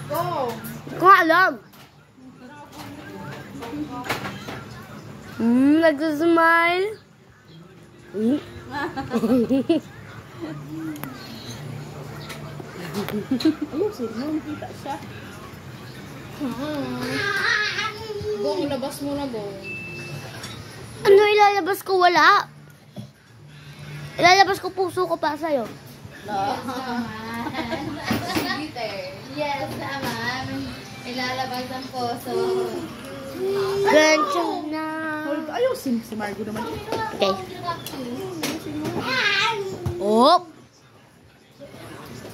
Go! Ko alam. Nagsusmile. Ayusin mo, nakita siya. Gong, labas mo na, Gong. Ano ilalabas ko? Wala. Ilalabas ko puso ko pa sa'yo. Yes, naman. Ilalabas ang puso. Ganyan na. Ayusin si Margo naman. Okay. Oh.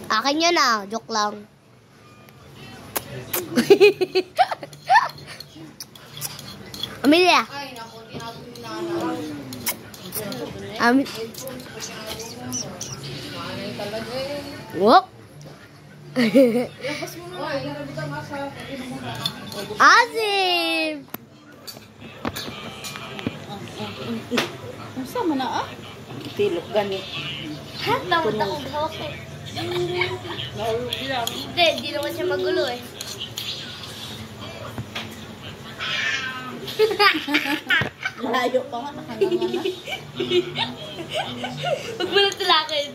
Akin yan ah. Joke lang. Amelia. Ay, naku, tinapon ni nanay. Nanay talaga eh. Whoop. Labas mo na. Ay, narabitan ka sa Asim. Ang sama na ah. Tilok ganit. Ha? Tawad ako. Hawak eh. Hindi naman siya magulo eh. Layo pa nga. Nakalangan na. Huwag mo lang tulakin.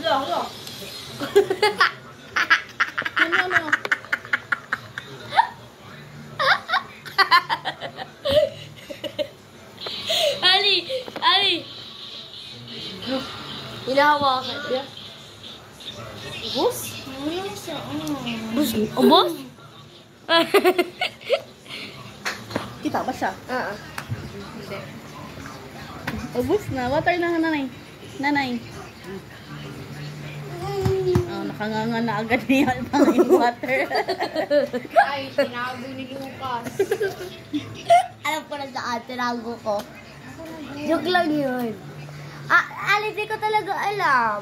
Hala. Ano? Ali! Hinahawakan. Bus? Bus? O, boss? Kita ba siya? Hindi. Ubus na. Water na, nanay. Nanay. Oh, nakanganga na agad niya yung water. Ay, tinago ni Lucas. Alam ko na saan, tinago ko. Joke lang yun. Ali, di ko talaga alam.